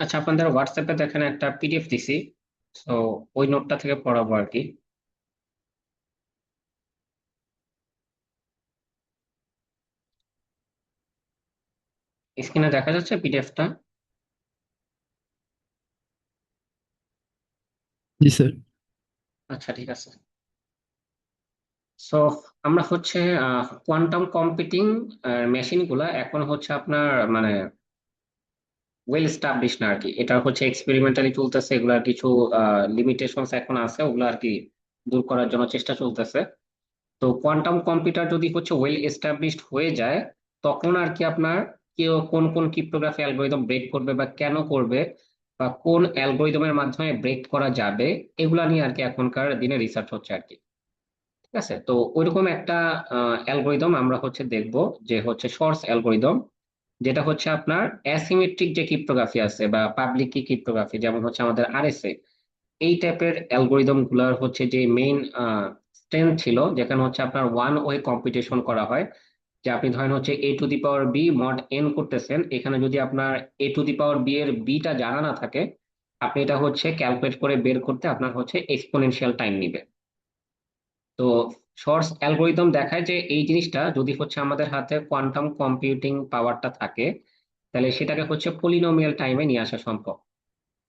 আচ্ছা, আপনাদের হোয়াটসঅ্যাপে দেখেন একটা পিডিএফ দিছি। তো ওই নোটটা থেকে পড়াবো আর কি। স্ক্রিনে দেখা যাচ্ছে পিডিএফটা? জি স্যার। আচ্ছা, ঠিক আছে। সো আমরা হচ্ছে কোয়ান্টাম কম্পিউটিং মেশিন গুলা এখন হচ্ছে আপনার মানে ওয়েল স্টাবলিশ না আর কি। এটা হচ্ছে এক্সপেরিমেন্টালি চলতেছে, এগুলার কিছু লিমিটেশনস এখন আছে, ওগুলো আর কি দূর করার জন্য চেষ্টা চলতেছে। তো কোয়ান্টাম কম্পিউটার যদি হচ্ছে ওয়েল এস্টাবলিশড হয়ে যায়, তখন আর কি আপনার কেউ কোন কোন ক্রিপ্টোগ্রাফি অ্যালগোরিদম ব্রেক করবে বা কেন করবে, বা কোন অ্যালগোরিদমের মাধ্যমে ব্রেক করা যাবে, এগুলা নিয়ে আর কি এখনকার দিনে রিসার্চ হচ্ছে আর কি। ঠিক আছে, তো ওইরকম একটা অ্যালগোরিদম আমরা হচ্ছে দেখব, যে হচ্ছে শর্টস অ্যালগোরিদম, যেটা হচ্ছে আপনার অ্যাসিমেট্রিক যে ক্রিপ্টোগ্রাফি আছে বা পাবলিক কি ক্রিপ্টোগ্রাফি, যেমন হচ্ছে আমাদের আরএসএ, এই টাইপের অ্যালগোরিদম গুলার হচ্ছে যে মেইন স্ট্রেংথ ছিল, যেখানে হচ্ছে আপনার ওয়ান ওয়ে কম্পিটিশন করা হয়। যে আপনি ধরেন হচ্ছে a to the power b mod n করতেছেন, এখানে যদি আপনার a to the power b এর বিটা জানা না থাকে, আপনি এটা হচ্ছে ক্যালকুলেট করে বের করতে আপনার হচ্ছে এক্সপোনেনশিয়াল টাইম নিবে। তো শর্টস অ্যালগোরিদম দেখায় যে এই জিনিসটা যদি হচ্ছে আমাদের হাতে কোয়ান্টাম কম্পিউটিং পাওয়ারটা থাকে, তাহলে সেটাকে হচ্ছে পলিনোমিয়াল টাইমে নিয়ে আসা সম্ভব।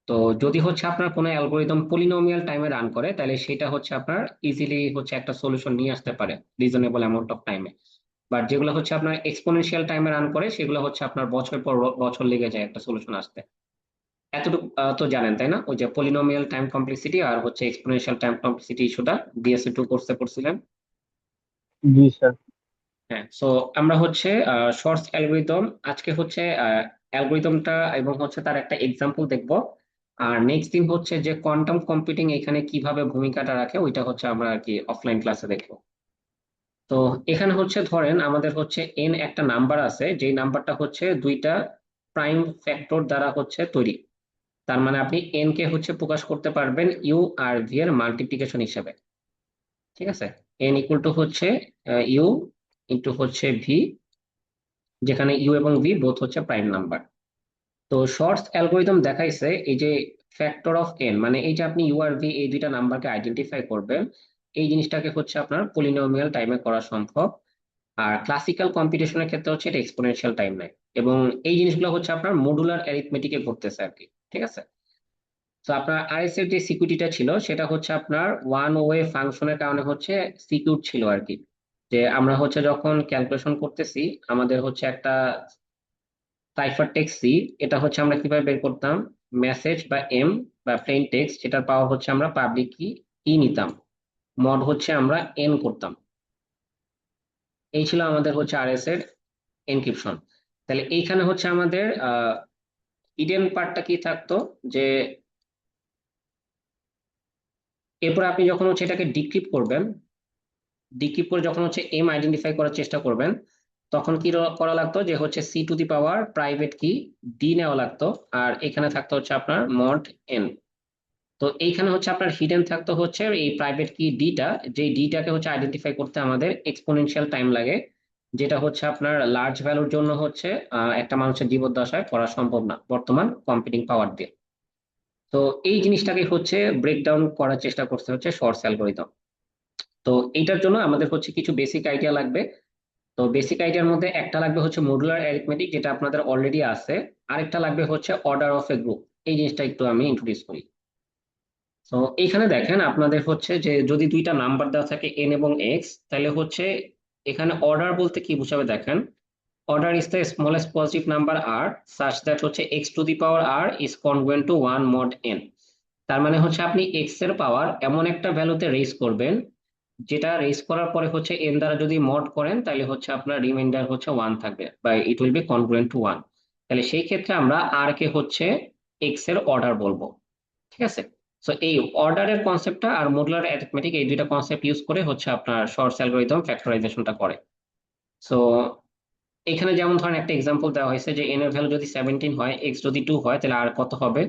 তো যদি হচ্ছে আপনার কোনো অ্যালগোরিদম পলিনোমিয়াল টাইমে রান করে, তাহলে সেটা হচ্ছে আপনার ইজিলি হচ্ছে একটা সলিউশন নিয়ে আসতে পারে রিজনেবল অ্যামাউন্ট অফ টাইমে। বাট যেগুলো হচ্ছে আপনার এক্সপোনেনশিয়াল টাইমে রান করে, সেগুলো হচ্ছে আপনার বছর পর বছর লেগে যায় একটা সলিউশন আসতে। এতটুকু তো জানেন তাই না, ওই যে পলিনোমিয়াল টাইম কমপ্লেক্সিটি আর হচ্ছে এক্সপোনেনশিয়াল টাইম কমপ্লেক্সিটি ইস্যুটা বিএসসি টু কোর্সে পড়ছিলেন। জি স্যার। হ্যাঁ, সো আমরা হচ্ছে শর্টস অ্যালগোরিদম আজকে হচ্ছে অ্যালগোরিদমটা এবং হচ্ছে তার একটা এক্সাম্পল দেখব। আর নেক্সট দিন হচ্ছে যে কোয়ান্টাম কম্পিউটিং এখানে কিভাবে ভূমিকাটা রাখে, ওইটা হচ্ছে আমরা আর কি অফলাইন ক্লাসে দেখবো। তো এখানে হচ্ছে ধরেন আমাদের হচ্ছে এন একটা নাম্বার আছে, যেই নাম্বারটা হচ্ছে দুইটা প্রাইম ফ্যাক্টর দ্বারা হচ্ছে তৈরি। তার মানে আপনি এন কে হচ্ছে প্রকাশ করতে পারবেন ইউ আর ভি এর মাল্টিপ্লিকেশন হিসাবে। ঠিক আছে, এন ইকুয়াল টু হচ্ছে ইউ ইন্টু হচ্ছে ভি, যেখানে ইউ এবং ভি বোথ হচ্ছে প্রাইম নাম্বার। তো শর্টস অ্যালগোরিদম দেখাইছে এই যে ফ্যাক্টর অফ এন, মানে এই যে আপনি ইউ আর ভি এই দুইটা নাম্বারকে আইডেন্টিফাই করবেন, এই জিনিসটাকে হচ্ছে আপনার পলিনোমিয়াল টাইমে করা সম্ভব। আর ক্লাসিক্যাল কম্পিটিশনের ক্ষেত্রে হচ্ছে এটা এক্সপোনেনশিয়াল টাইম নেয়। এবং এই জিনিসগুলো হচ্ছে আপনার মডুলার অ্যারিথমেটিকে ঘটতেছে আর কি। ঠিক আছে, তো আপনার আরএস এর যে সিকিউরিটিটা ছিল, সেটা হচ্ছে আপনার ওয়ান ওয়ে ফাংশনের কারণে হচ্ছে সিকিউর ছিল আর কি। যে আমরা হচ্ছে যখন ক্যালকুলেশন করতেছি, আমাদের হচ্ছে একটা সাইফার টেক্সট সি, এটা হচ্ছে আমরা কিভাবে বের করতাম, মেসেজ বা এম বা প্লেন টেক্সট, যেটার পাওয়ার হচ্ছে আমরা পাবলিক কি ই নিতাম, মড হচ্ছে আমরা এন করতাম। এই ছিল আমাদের হচ্ছে আরএস এর এনক্রিপশন। তাহলে এইখানে হচ্ছে আমাদের ইডেন পার্টটা কি থাকতো, যে এরপর আপনি যখন হচ্ছে এটাকে ডিক্রিপ্ট করবেন, ডিক্রিপ্ট করে যখন হচ্ছে এম আইডেন্টিফাই করার চেষ্টা করবেন, তখন কি করা লাগতো, যে হচ্ছে C to the power private key D নেওয়া লাগতো। আর এখানে থাকতো হচ্ছে আপনার মড এন। তো এইখানে হচ্ছে আপনার হিডেন থাকতো হচ্ছে এই প্রাইভেট কি ডিটা, যে ডিটাকে হচ্ছে আইডেন্টিফাই করতে আমাদের এক্সপোনেনশিয়াল টাইম লাগে, যেটা হচ্ছে আপনার লার্জ ভ্যালুর জন্য হচ্ছে একটা মানুষের জীবদ্দশায় করা সম্ভব না বর্তমান কম্পিউটিং পাওয়ার দিয়ে। তো এই জিনিসটাকে হচ্ছে ব্রেকডাউন করার চেষ্টা করতে হচ্ছে শর্টস অ্যালগোরিদম। তো এইটার জন্য আমাদের হচ্ছে কিছু বেসিক আইডিয়া লাগবে। তো বেসিক আইডিয়ার মধ্যে একটা লাগবে হচ্ছে মডুলার অ্যারিথমেটিক, যেটা আপনাদের অলরেডি আছে। আরেকটা লাগবে হচ্ছে অর্ডার অফ এ গ্রুপ। এই জিনিসটা একটু আমি ইন্ট্রোডিউস করি। তো এইখানে দেখেন আপনাদের হচ্ছে যে যদি দুইটা নাম্বার দেওয়া থাকে এন এবং এক্স, তাহলে হচ্ছে এখানে অর্ডার বলতে কি বুঝাবে দেখেন। Order is the smallest positive number r such that হচ্ছে x to the power R is congruent to one mod n. তার মানে হচ্ছে আপনি এক্স এর পাওয়ার এমন একটা ভ্যালুতে রেজ করবেন, যেটা রেজ করার পরে হচ্ছে এন দ্বারা যদি মড করেন, তাহলে হচ্ছে আপনার রিমাইন্ডার হচ্ছে ওয়ান থাকবে বা it will be congruent to one. তাহলে সেই ক্ষেত্রে আমরা আর কে হচ্ছে এক্স এর অর্ডার বলবো। ঠিক আছে, সো এই অর্ডারের কনসেপ্টটা আর মডুলার অ্যারিথমেটিক, এই দুইটা কনসেপ্ট ইউজ করে হচ্ছে আপনার শর্টস অ্যালগরিদম ফ্যাক্টরাইজেশনটা করে। সো এখানে যেমন ধরেন একটা এক্সাম্পল দেওয়া হয়েছে, যে এন এর ভ্যালু যদি 17 হয়, এক্স যদি 2 হয়, তাহলে আর কত হবে।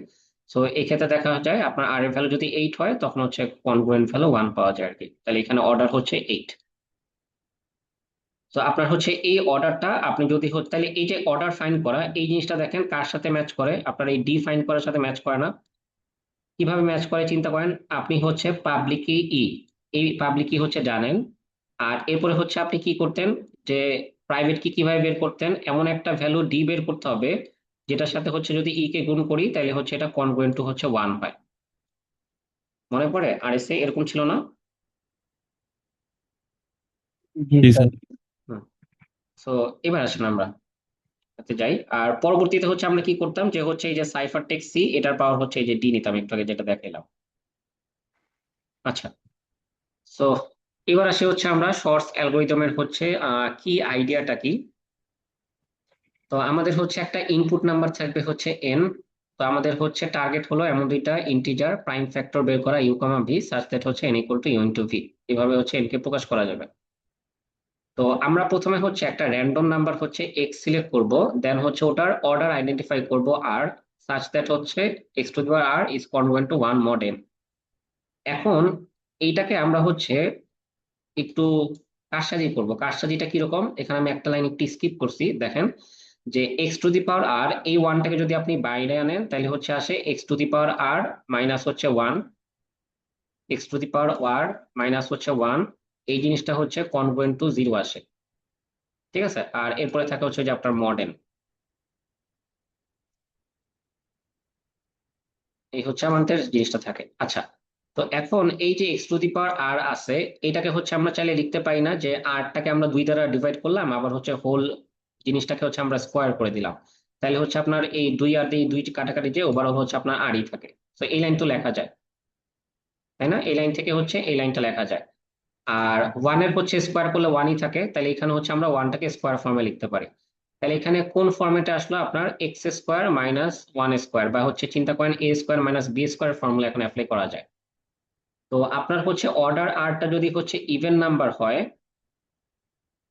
সো এই ক্ষেত্রে দেখা যায় আপনার আর এর ভ্যালু যদি 8 হয়, তখন হচ্ছে কনগ্রুয়েন্ট ভ্যালু 1 পাওয়া যায় আর কি। তাহলে এখানে অর্ডার হচ্ছে 8। তো আপনার হচ্ছে এই অর্ডারটা আপনি যদি হচ্ছে, তাহলে এই যে অর্ডার ফাইন করা এই জিনিসটা দেখেন কার সাথে ম্যাচ করে, আপনার এই ডি ফাইন করার সাথে ম্যাচ করে না। কিভাবে ম্যাচ করে চিন্তা করেন, আপনি হচ্ছে পাবলিক কি এই পাবলিক কি হচ্ছে জানেন, আর এরপরে হচ্ছে আপনি কি করতেন, যে প্রাইভেট কি কিভাবে বের করতেন, এমন একটা ভ্যালু ডি বের করতে হবে যেটার সাথে হচ্ছে যদি ই কে গুণ করি তাহলে হচ্ছে এটা কনগ্রুয়েন্ট টু হচ্ছে 1 হয়। মনে পড়ে আর এসে এরকম ছিল না? জি জি স্যার। স্যার। তো এবার আসেন আমরা এতে যাই, আর পরবর্তীতে হচ্ছে আমরা কি করতাম, যে হচ্ছে এই যে সাইফার টেক্সট সি এটার পাওয়ার হচ্ছে এই যে ডি নিতাম একটু আগে যেটা দেখাইলাম। আচ্ছা, সো এবার আসে হচ্ছে আমরা শর্টস অ্যালগোরিদমের হচ্ছে কি আইডিয়াটা কি। তো আমাদের হচ্ছে একটা ইনপুট নাম্বার থাকবে হচ্ছে এন। তো আমাদের হচ্ছে টার্গেট হলো এমন দুইটা ইন্টিজার প্রাইম ফ্যাক্টর বের করা u comma v such that হচ্ছে n equal to u into v, এভাবে হচ্ছে এন কে প্রকাশ করা যাবে। তো আমরা প্রথমে হচ্ছে একটা র্যান্ডম নাম্বার হচ্ছে এক্স সিলেক্ট করব, দেন হচ্ছে ওটার অর্ডার আইডেন্টিফাই করব আর সাচ দ্যাট হচ্ছে x to the power R is congruent to 1 mod n। এখন এইটাকে আমরা হচ্ছে একটু কারসাজি করব। কারসাজিটা কিরকম, এখানে আমি একটা লাইন একটু স্কিপ করছি, দেখেন যে এক্স টু দি পাওয়ার আর এই ওয়ানটাকে যদি আপনি বাইরে আনেন তাহলে হচ্ছে আসে X to the power R minus হচ্ছে 1, X to the power R minus হচ্ছে 1, এই জিনিসটা হচ্ছে কনগ্রুয়েন্ট টু 0 আসে। ঠিক আছে, আর এরপরে থাকে হচ্ছে যে আপনার মডেল, এই হচ্ছে আমাদের জিনিসটা থাকে। আচ্ছা, তো এখন এই যে এক্স টু দি পাওয়ার আর আছে, এটাকে হচ্ছে আমরা চাইলে লিখতে পারি না যে আরটাকে আমরা 2 দ্বারা ডিভাইড করলাম আবার হচ্ছে হোল জিনিসটাকে হচ্ছে আমরা স্কোয়ার করে দিলাম, তাহলে হচ্ছে আপনার এই 2 আর এই 2 কাটাকাটি যে ওভারঅল হচ্ছে আপনার আরই থাকে। তো এই লাইন তো লেখা যায়, তাই না? এই লাইন থেকে হচ্ছে এই লাইনটা লেখা যায়। আর ওয়ানের হচ্ছে স্কোয়ার করলে ওয়ানই থাকে, তাহলে এখানে হচ্ছে আমরা ওয়ানটাকে স্কোয়ার ফর্মে লিখতে পারি। তাহলে এখানে কোন ফর্মেটে আসলো, আপনার এক্স স্কোয়ার মাইনাস 1 স্কোয়ার, বা হচ্ছে চিন্তা করেন a square minus b square formula এখানে অ্যাপ্লাই করা যায়। তো আপনার হচ্ছে অর্ডার আরটা যদি হচ্ছে ইভেন নাম্বার হয়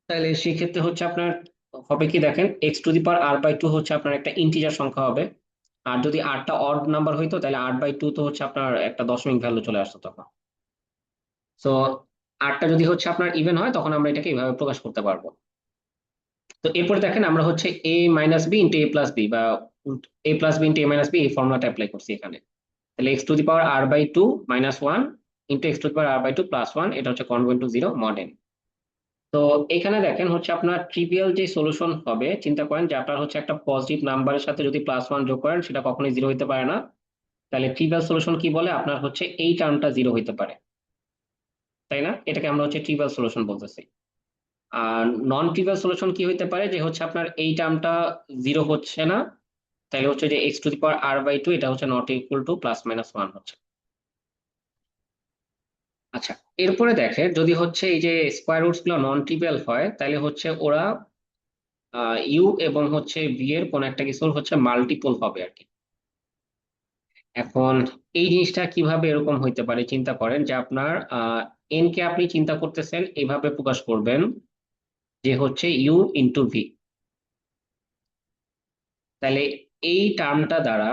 তাহলে সেক্ষেত্রে হচ্ছে আপনার হবে কি দেখেন, X to the power R by two হচ্ছে আপনার একটা ইন্টিজার সংখ্যা হবে। আর যদি আরটা অড নাম্বার হইতো তাহলে আর বাই টু তো হচ্ছে আপনার একটা দশমিক ভ্যালু চলে আসতো তখন। তো আরটা যদি হচ্ছে আপনার ইভেন হয় তখন আমরা এটাকে এইভাবে প্রকাশ করতে পারবো। তো এরপরে দেখেন আমরা হচ্ছে A minus B into A plus B, বা A plus B into A minus B এই ফর্মুলাটা অ্যাপ্লাই করছি এখানে। তাহলে X to the power R by two minus 1 into X to the power R by two plus 1, এটা হচ্ছে convert to 0 model. তো এখানে দেখেন হচ্ছে আপনার ট্রিভিয়াল যে সলিউশন হবে, চিন্তা করেন যে আপনার হচ্ছে একটা পজিটিভ নাম্বারের সাথে যদি প্লাস 1 যোগ করেন সেটা কখনোই 0 হতে পারে না। তাহলে ট্রিভিয়াল সলিউশন কি বলে, আপনার হচ্ছে এই টার্মটা 0 হতে পারে, তাই না? এটাকে আমরা হচ্ছে ট্রিভিয়াল সলিউশন বলতেছি। আর নন ট্রিভিয়াল সলিউশন কি হতে পারে, যে হচ্ছে আপনার এই টার্মটা 0 হচ্ছে না, তাহলে হচ্ছে যে X to the power R by two এটা হচ্ছে not equal to plus minus 1 হচ্ছে। আচ্ছা, এরপরে দেখেন যদি হচ্ছে এই যে স্কোয়ার রুটস গুলো নন ট্রিভিয়াল হয় তাহলে হচ্ছে ওরা ইউ এবং হচ্ছে ভি এর কোন একটা কিছুর হচ্ছে মাল্টিপল হবে আর কি। এখন এই জিনিসটা কিভাবে এরকম হইতে পারে, চিন্তা করেন যে আপনার এন কে আপনি চিন্তা করতেছেন এইভাবে প্রকাশ করবেন যে হচ্ছে ইউ ইন্টু ভি, তাহলে এই টার্মটা দ্বারা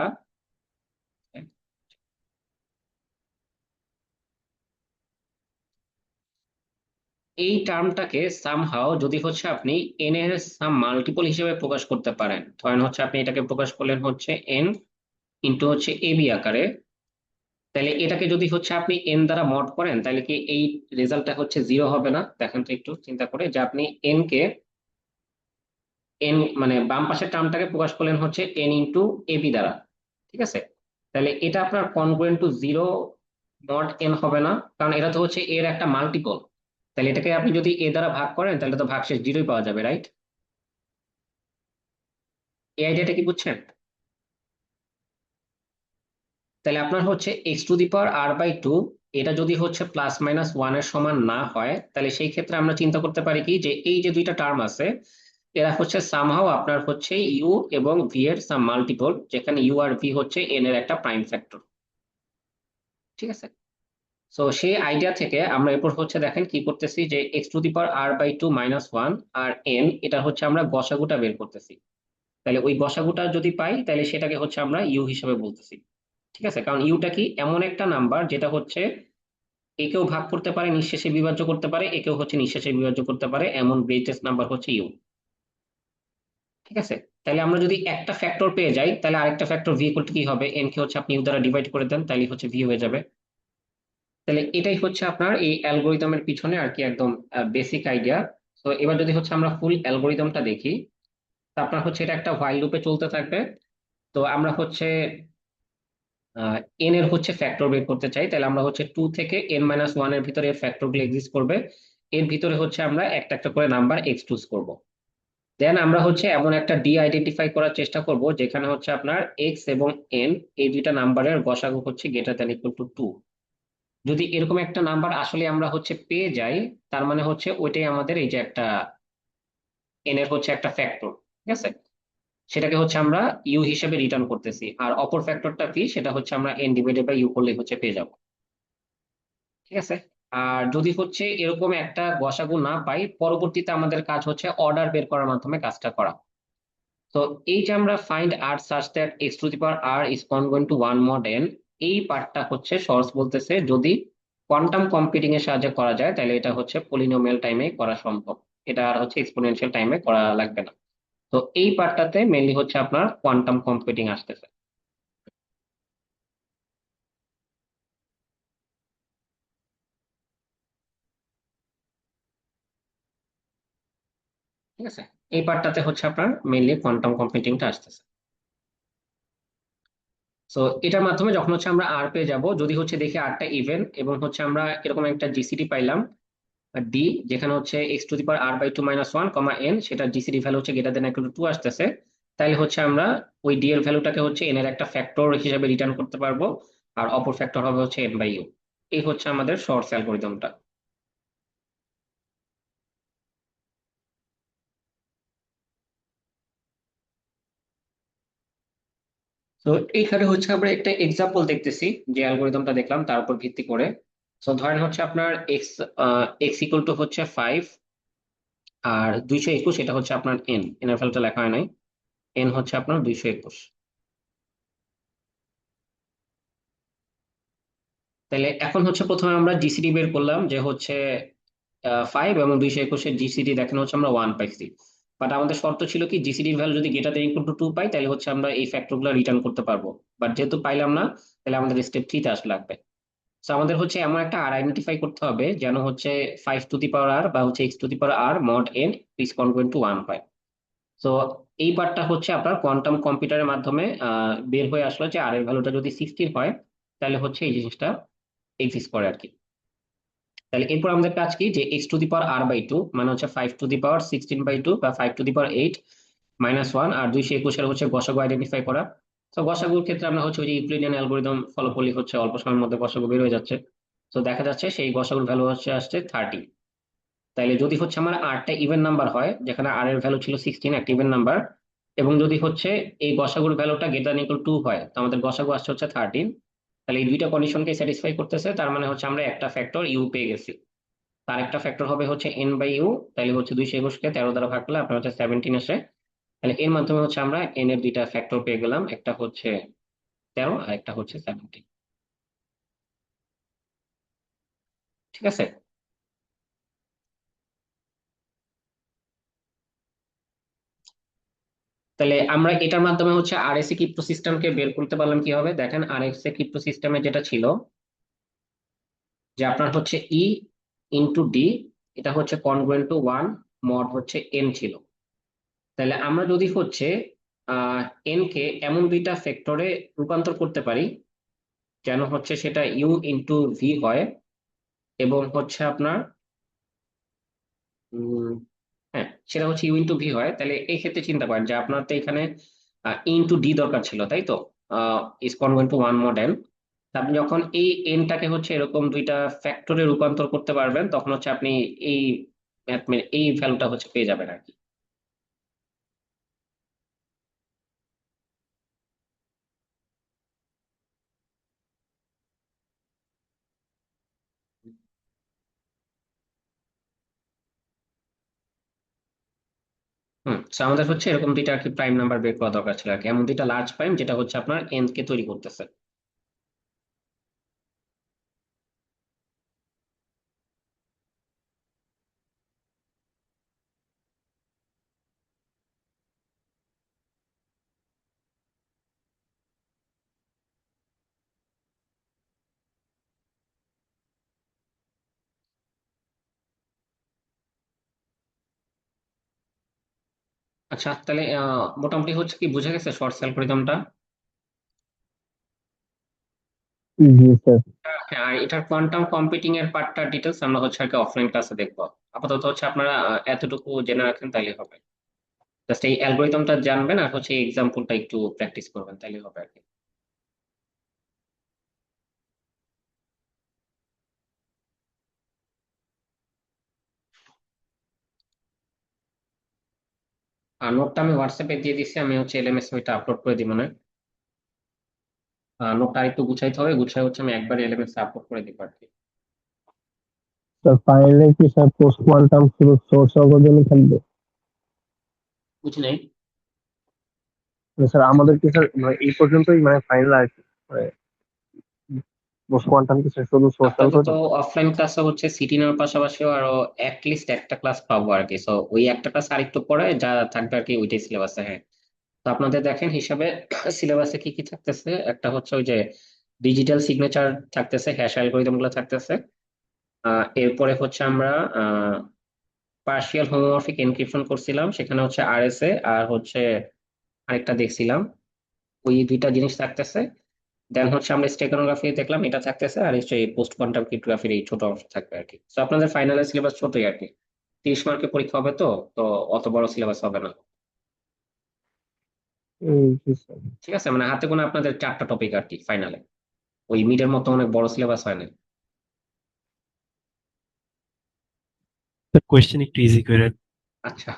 এই টার্মটাকে সামহাও যদি হচ্ছে আপনি এন এর সাম মাল্টিপল হিসেবে প্রকাশ করতে পারেন, ধরেন হচ্ছে আপনি এটাকে প্রকাশ করলেন হচ্ছে এন ইন্টু হচ্ছে এ বি আকারে, তাহলে এটাকে যদি হচ্ছে আপনি এন দ্বারা মড করেন তাহলে কি এই রেজাল্টটা হচ্ছে 0 হবে না? দেখেন তো একটু চিন্তা করে যে আপনি এন কে এন মানে বাম পাশের টার্মটাকে প্রকাশ করলেন হচ্ছে এন ইন্টু এ বি দ্বারা, ঠিক আছে? তাহলে এটা আপনার কনগ্রুয়েন্ট টু 0 মড এন হবে না, কারণ এটা তো হচ্ছে এর একটা মাল্টিপল। তাহলে এটাকে আপনি যদি এ দ্বারা ভাগ করেন তাহলে তো ভাগশেষ 0ই পাওয়া যাবে, রাইট? এই আইডিয়াটা কি বুঝছেন? তাহলে আপনার হচ্ছে x to the power R by two এটা যদি হচ্ছে প্লাস মাইনাস 1 এর সমান না হয় তাহলে সেই ক্ষেত্রে আমরা চিন্তা করতে পারি কি, যে এই যে দুইটা টার্ম আছে এরা হচ্ছে সামহাও আপনার হচ্ছে ইউ এবং ভি এর সাম মাল্টিপল, যেখানে ইউ আর ভি হচ্ছে এন এর একটা প্রাইম ফ্যাক্টর। ঠিক আছে, সো সেই আইডিয়া থেকে আমরা এরপর হচ্ছে দেখেন কি করতেছি, যে X to the power R by two minus 1 আর এন এটা হচ্ছে আমরা গসাগুটা বের করতেছি। তাহলে ওই গসাগুটা যদি পাই তাহলে সেটাকে হচ্ছে আমরা ইউ হিসেবে বলতেছি। ঠিক আছে, কারণ ইউটা কি এমন একটা নাম্বার যেটা হচ্ছে একেও ভাগ করতে পারে, নিঃশেষে বিভাজ্য করতে পারে, একেও হচ্ছে নিঃশেষে বিভাজ্য করতে পারে, এমন গ্রেটেস্ট নাম্বার হচ্ছে ইউ। ঠিক আছে, তাহলে আমরা যদি একটা ফ্যাক্টর পেয়ে যাই, তাহলে আরেকটা ফ্যাক্টর ভি ইকুয়াল টু কি হবে, এন কে হচ্ছে আপনি ইউ দ্বারা ডিভাইড করে দেন, তাহলে হচ্ছে ভি হয়ে যাবে। তাহলে এটাই হচ্ছে আপনার এই অ্যালগোরিদমের পিছনে আর কি একদম বেসিক আইডিয়া। তো এবার যদি হচ্ছে আমরা ফুল অ্যালগোরিদমটা দেখি, তা আপনার হচ্ছে এটা একটা হোয়াইল লুপে চলতে থাকবে। তো আমরা হচ্ছে এন এর হচ্ছে ফ্যাক্টর বের করতে চাই, তাহলে আমরা হচ্ছে 2 থেকে n-1 এর ভিতরে এর ফ্যাক্টর গুলো এক্সিস্ট করবে। এর ভিতরে হচ্ছে আমরা একটা একটা করে নাম্বার এক্স চুজ করব। দেন আমরা হচ্ছে এমন একটা ডি আইডেন্টিফাই করার চেষ্টা করব যেখানে হচ্ছে আপনার এক্স এবং এন এই দুইটা নাম্বারের গসাগু হচ্ছে গ্রেটার দ্যান ইকুয়াল টু 2। যদি এরকম একটা নাম্বার আসলে আমরা হচ্ছে পেয়ে যাই, তার মানে হচ্ছে ওইটাই আমাদের এই যে একটা এন এর হচ্ছে একটা ফ্যাক্টর। ঠিক আছে, সেটাকে হচ্ছে আমরা ইউ হিসেবে রিটার্ন করতেছি, আর অপর ফ্যাক্টরটা কি সেটা হচ্ছে আমরা এন ডিভাইডেড বাই ইউ করলে হচ্ছে পেয়ে যাবো। ঠিক আছে, আর যদি হচ্ছে এরকম একটা গসাগু না পাই, পরবর্তীতে আমাদের কাজ হচ্ছে অর্ডার বের করার মাধ্যমে কাজটা করা। তো এই যে আমরা ফাইন্ড আর সার্চ that X to the power R is congruent to one mod N, এই পার্টটা হচ্ছে সর্স বলতেছে যদি কোয়ান্টাম কম্পিউটিং এর সাহায্যে করা যায় তাহলে এটা হচ্ছে পলিনোমিয়াল টাইমে করা সম্ভব, এটা আর হচ্ছে এক্সপোনেনশিয়াল টাইমে করা লাগবে না। তো এই পার্টটাতে মেনলি হচ্ছে আপনার কোয়ান্টাম কম্পিউটিং আসতেছে। ঠিক আছে, এই পার্টটাতে হচ্ছে আপনার মেনলি কোয়ান্টাম কম্পিউটিংটা আসতেছে। তো এটার মাধ্যমে যখন হচ্ছে আমরা আর পেয়ে যাব, যদি হচ্ছে দেখি আরটা ইভেন এবং হচ্ছে আমরা এরকম একটা জিসিডি পাইলাম ডি, যেখানে হচ্ছে x to the power R by two minus one comma N, সেটা জিসিডি ভ্যালু হচ্ছে greater than equal to two আসতেছে, তাহলে হচ্ছে আমরা ওই ডি এর ভ্যালুটাকে হচ্ছে এন এর একটা ফ্যাক্টর হিসেবে রিটার্ন করতে পারবো, আর অপর ফ্যাক্টর হবে হচ্ছে এন বাই ইউ। এই হচ্ছে আমাদের শর্টস অ্যালগোরিদমটা। তো এইখানে হচ্ছে আমরা একটা এক্সাম্পল দেখতেছি, যে অ্যালগোরিদমটা দেখলাম তার উপর ভিত্তি করে। তো ধরেন হচ্ছে আপনার এক্স এক্স ইকুয়াল টু হচ্ছে 5, আর 221 এটা হচ্ছে আপনার এন, এন এর ভ্যালুটা লেখা হয় নাই, এন হচ্ছে আপনার 221। তাহলে এখন হচ্ছে প্রথমে আমরা জিসিডি বের করলাম, যে হচ্ছে 5 এবং 221-এর জিসিডি দেখানো হচ্ছে আমরা 1 পাইছি। বাট আমাদের শর্ত ছিল কি, জিসিডির ভ্যালু যদি গ্রেটার দেন ইকুয়াল টু 2 পাই তাহলে হচ্ছে আমরা এই ফ্যাক্টরগুলো রিটার্ন করতে পারবো। বাট যেহেতু পাইলাম না, তাহলে আমাদের স্টেপ 3 তে আসা লাগবে। তো আমাদের হচ্ছে এমন একটা আর আইডেন্টিফাই করতে হবে যেন হচ্ছে 5 টু দি পাওয়ার আর বা হচ্ছে x to the power R mod N is congruent to 1 হয়। তো এই পার্টটা হচ্ছে আপনার কোয়ান্টাম কম্পিউটারের মাধ্যমে বের হয়ে আসলো, যে আর এর ভ্যালুটা যদি 16 হয় তাহলে হচ্ছে এই জিনিসটা এক্সিস্ট করে আর কি। তাহলে এরপর আমাদের কাজ কি, যে X to the power R by two মানে হচ্ছে 5 টু দি পাওয়ার 16 বাই 2 বা 5 to the power 8 minus one, আর 221-এর হচ্ছে গসাগু আইডেন্টিফাই করা। তো গসাগুর ক্ষেত্রে আমরা হচ্ছে ওই যে ইউক্লিডিয়ান অ্যালগোরিদম ফলো করলে হচ্ছে অল্প সময়ের মধ্যে গসাগু বের হয়ে যাচ্ছে। তো দেখা যাচ্ছে সেই গসাগুর ভ্যালু হচ্ছে আসছে 30। তাইলে যদি হচ্ছে আমার আরটা ইভেন নাম্বার হয়, যেখানে আর এর ভ্যালু ছিল 16, একটা ইভেন নাম্বার, এবং যদি হচ্ছে এই গসাগুর ভ্যালুটা গ্রেটার ইকুয়াল টু হয়, তো আমাদের গসাগু আসছে হচ্ছে 13। তাহলে এই দুইটা কন্ডিশনকে স্যাটিসফাই করতেছে, তার মানে হচ্ছে আমরা একটা ফ্যাক্টর ইউ পেয়ে গেছি। তার একটা ফ্যাক্টর হবে হচ্ছে এন বাই ইউ, তাহলে হচ্ছে 221-কে 13 দ্বারা ভাগ করলে আপনার হচ্ছে 17 আসে। তাহলে এর মাধ্যমে হচ্ছে আমরা এন এর দুইটা ফ্যাক্টর পেয়ে গেলাম, একটা হচ্ছে 13 আর একটা হচ্ছে 17। ঠিক আছে, তাহলে আমরা এটার মাধ্যমে হচ্ছে আরএসএ ক্রিপ্টো সিস্টেমকে বের করতে পারলাম কিভাবে, দেখেন আরএসএ ক্রিপ্টো সিস্টেমে যেটা ছিল, যে আপনার হচ্ছে ই ইন্টু ডি, এটা হচ্ছে কনগ্রুয়েন্ট টু ওয়ান মড হচ্ছে এন ছিল। তাহলে আমরা যদি হচ্ছে এন কে এমন দুইটা ফ্যাক্টরে রূপান্তর করতে পারি যেন হচ্ছে সেটা ইউ ইন্টু ভি হয়, এবং হচ্ছে আপনার উম, হ্যাঁ সেটা হচ্ছে ইউ ইন্টু ভি হয়, তাহলে এই ক্ষেত্রে চিন্তা করেন যে আপনার তো এখানে ইন্টু ডি দরকার ছিল, তাই তো, is congruent to one mod N. আপনি যখন এই এনটাকে হচ্ছে এরকম দুইটা ফ্যাক্টরে রূপান্তর করতে পারবেন, তখন হচ্ছে আপনি এই এই ভ্যালুটা হচ্ছে পেয়ে যাবেন আর কি। তো আমাদের হচ্ছে এরকম দুইটা আর কি প্রাইম নাম্বার বের করা দরকার ছিল আর কি, এমন দুইটা লার্জ প্রাইম যেটা হচ্ছে আপনার এন কে তৈরি করতেছে। আচ্ছা, তাহলে মোটামুটি হচ্ছে কি বুঝে গেছে শর্টস অ্যালগরিদমটা? জি স্যার। হ্যাঁ, আর এটার কোয়ান্টাম কম্পিউটিং এর পার্টটা ডিটেলস আমরা হচ্ছে আর কি অফলাইন ক্লাসে দেখবো। আপাতত হচ্ছে আপনারা এতটুকু জেনে রাখেন তাইলে হবে। জাস্ট এই অ্যালগরিদমটা জানবেন আর হচ্ছে এই এক্সাম্পলটা একটু প্র্যাকটিস করবেন তাইলে হবে আর কি। আর নোটটা আমি হোয়াটসঅ্যাপে দিয়ে দিচ্ছি, আমি হচ্ছে এলএমএস ওইটা আপলোড করে দিব না। নোটটা একটু গুছাইতে হবে, গুছাই হচ্ছে আমি একবার এলএমএস আপলোড করে দিব আর কি। স্যার ফাইনালে কি স্যার পোস্ট কোয়ান্টাম শুধু সোর্স অ্যালগরিদমই থাকবে? বুঝি নাই। স্যার আমাদের কি স্যার মানে এই পর্যন্তই মানে ফাইনাল আর কি, মানে পোস্ট কোয়ান্টাম কি স্যার শুধু সোর্স আপাতত অ্যালগরিদম? অফলাইন ক্লাসে হচ্ছে সিটিনের পাশাপাশিও আরো লিস্ট একটা ক্লাস পাবো আর কি। সো ওই একটা ক্লাস আরেকটু পরে যা থাকবে আর কি ওইটাই সিলেবাসে। হ্যাঁ, তো আপনাদের দেখেন হিসাবে সিলেবাসে কি কি থাকতেছে, একটা হচ্ছে ওই যে ডিজিটাল সিগনেচার থাকতেছে, হ্যাশ অ্যালগরিদম গুলো থাকতেছে। এরপরে হচ্ছে আমরা পার্শিয়াল হোমোমরফিক এনক্রিপশন করছিলাম, সেখানে হচ্ছে আরএসএ আর হচ্ছে আরেকটা দেখছিলাম, ওই দুইটা জিনিস থাকতেছে। দেন হচ্ছে আমরা স্টেগানোগ্রাফি দেখলাম, এটা থাকতেছে। আর হচ্ছে পোস্ট কোয়ান্টাম ক্রিপ্টোগ্রাফির এই ছোট অংশ থাকবে আর কি। তো আপনাদের ফাইনালের সিলেবাস ছোটই আর কি, 30 মার্কের পরীক্ষা হবে তো, তো অত বড় সিলেবাস হবে না। জি স্যার। ঠিক আছে, মানে হাতে গোনা আপনাদের 4টা টপিক আর কি ফাইনালে, ওই মিডের মতো অনেক বড় সিলেবাস হয় না। কোয়েশ্চেন একটু ইজি করে। আচ্ছা।